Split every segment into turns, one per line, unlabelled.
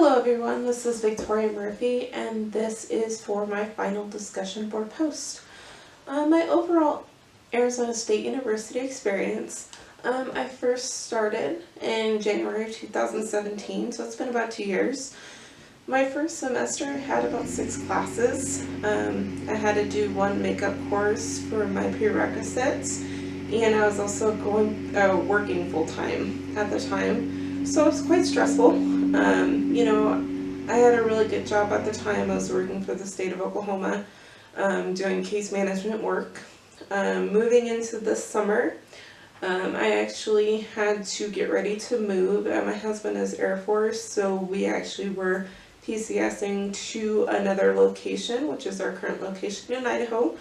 Hello everyone, this is Victoria Murphy and this is for my final discussion board post. My overall Arizona State University experience, I first started in January of 2017, so it's been about 2 years. My first semester had about 6 classes. I had to do 1 makeup course for my prerequisites, and I was also working full-time at the time, so it was quite stressful. I had a really good job at the time. I was working for the state of Oklahoma, doing case management work. Moving into this summer, I actually had to get ready to move. My husband is Air Force, so we actually were PCSing to another location, which is our current location in Idaho.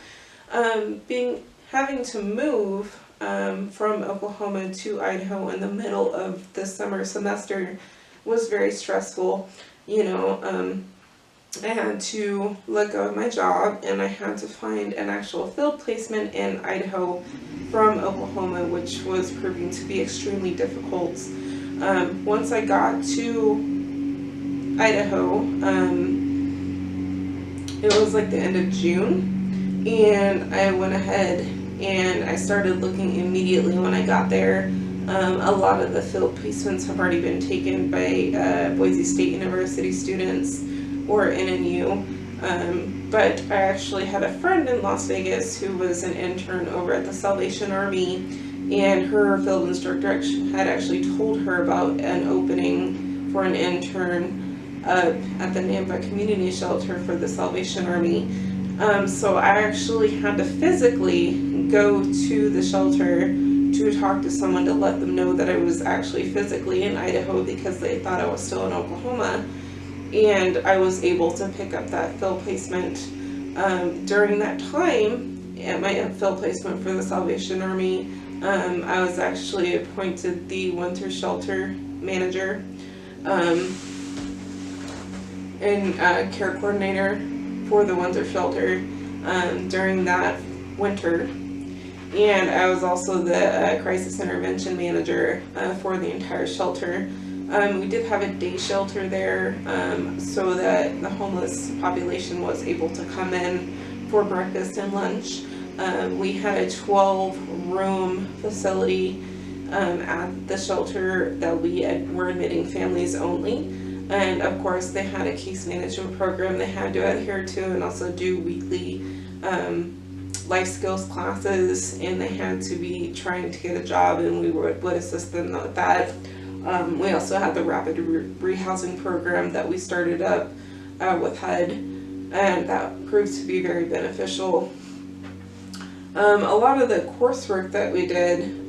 Having to move from Oklahoma to Idaho in the middle of the summer semester was very stressful. I had to let go of my job and I had to find an actual field placement in Idaho from Oklahoma, which was proving to be extremely difficult. Once I got to Idaho, it was like the end of June, and I went ahead and I started looking immediately when I got there. A lot of the field placements have already been taken by Boise State University students or NNU, but I actually had a friend in Las Vegas who was an intern over at the Salvation Army, and her field instructor had actually told her about an opening for an intern up at the Nampa Community Shelter for the Salvation Army. So I actually had to physically go to the shelter to talk to someone to let them know that I was actually physically in Idaho, because they thought I was still in Oklahoma, and I was able to pick up that field placement. During that time, at my field placement for the Salvation Army, I was actually appointed the winter shelter manager and care coordinator for the winter shelter during that winter. And I was also the crisis intervention manager for the entire shelter. We did have a day shelter there, so that the homeless population was able to come in for breakfast and lunch. We had a 12-room facility at the shelter that we were admitting families only. And of course they had a case management program they had to adhere to, and also do weekly life skills classes, and they had to be trying to get a job, and we would assist them with that. We also had the rapid rehousing program that we started up with HUD, and that proved to be very beneficial. A lot of the coursework that we did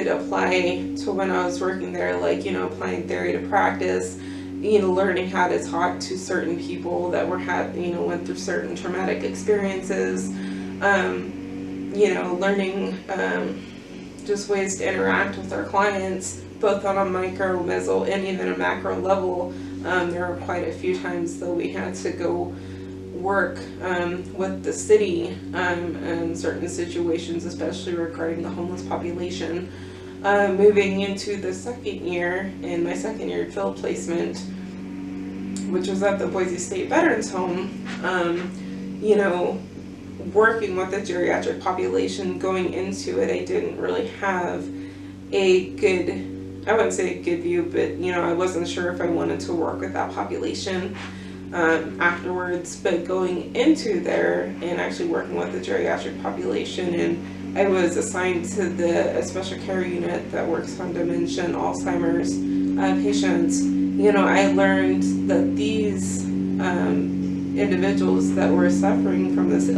apply to when I was working there, like, applying theory to practice, learning how to talk to certain people that went through certain traumatic experiences, learning just ways to interact with our clients, both on a micro, meso, and even a macro level. There were quite a few times that we had to go work with the city in certain situations, especially regarding the homeless population. Moving into the second year, in my second year field placement, which was at the Boise State Veterans Home, working with the geriatric population, going into it, I didn't really have a good, I wouldn't say a good view, but I wasn't sure if I wanted to work with that population afterwards. But going into there and actually working with the geriatric population, and I was assigned to the special care unit that works on dementia and Alzheimer's patients. I learned that these individuals that were suffering from these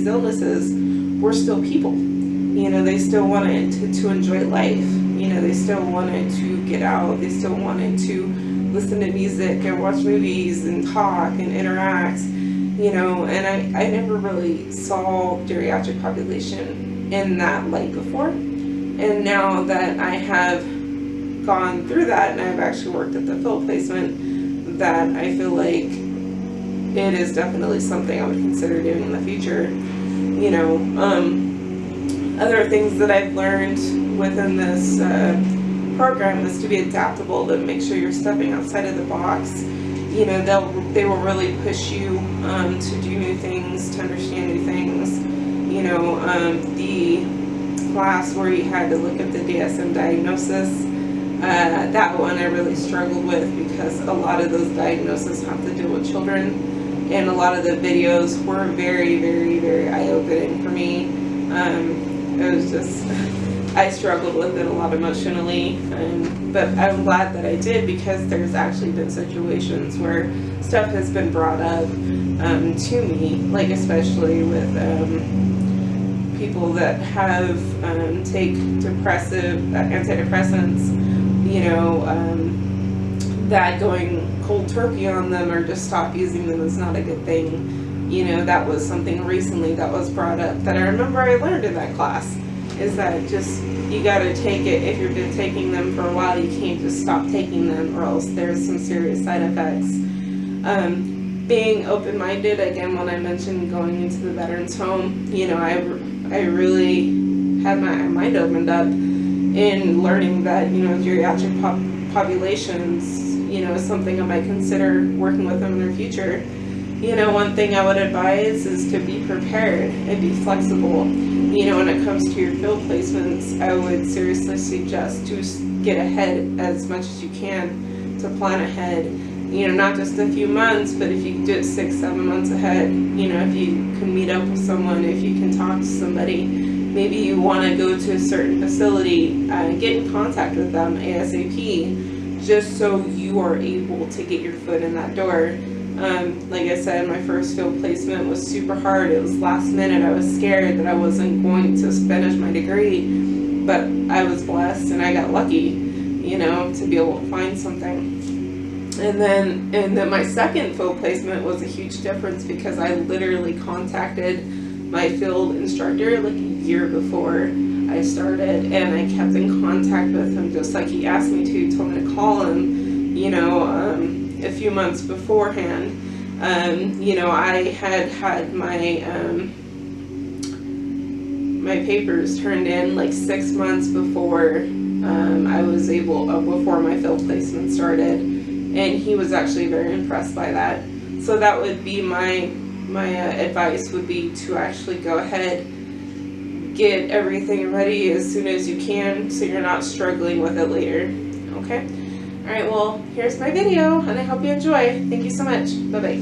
illnesses were still people. They still wanted to enjoy life. They still wanted to get out. They still wanted to listen to music and watch movies and talk and interact. And I never really saw geriatric population in that light before. And now that I have gone through that, and I've actually worked at the field placement, that I feel like it is definitely something I would consider doing in the future. Other things that I've learned within this program is to be adaptable, to make sure you're stepping outside of the box. you know, they will really push you to do new things, to understand new things. You know, the class where you had to look at the DSM diagnosis, that one I really struggled with because a lot of those diagnoses have to do with children, and a lot of the videos were very, very, very eye-opening for me. It was just, I struggled with it a lot emotionally, but I'm glad that I did, because there's actually been situations where stuff has been brought up to me, like especially with people that have take antidepressants, you know, that going cold turkey on them or just stop using them is not a good thing. You know, that was something recently that was brought up that I remember I learned in that class, is that just, you gotta take it, if you've been taking them for a while, you can't just stop taking them, or else there's some serious side effects. Being open-minded, again, when I mentioned going into the veterans home, you know, I really had my mind opened up in learning that, you know, geriatric populations, you know, is something I might consider working with them in the future. You know, one thing I would advise is to be prepared and be flexible. You know, when it comes to your field placements, I would seriously suggest to get ahead as much as you can, to plan ahead. You know, not just a few months, but if you do it 6-7 months ahead, you know, if you can meet up with someone, if you can talk to somebody, maybe you want to go to a certain facility, get in contact with them ASAP, just so you are able to get your foot in that door. Like I said, my first field placement was super hard. It was last minute. I was scared that I wasn't going to finish my degree, but I was blessed and I got lucky, you know, to be able to find something. And then my second field placement was a huge difference, because I literally contacted my field instructor like a year before I started, and I kept in contact with him just like he asked me to. Told me to call him, you know, a few months beforehand. You know, I had my my papers turned in like 6 months before I was able, before my field placement started, and he was actually very impressed by that. So that would be my advice, would be to actually go ahead, get everything ready as soon as you can, so you're not struggling with it later. Okay? Alright, well, here's my video, and I hope you enjoy. Thank you so much. Bye-bye.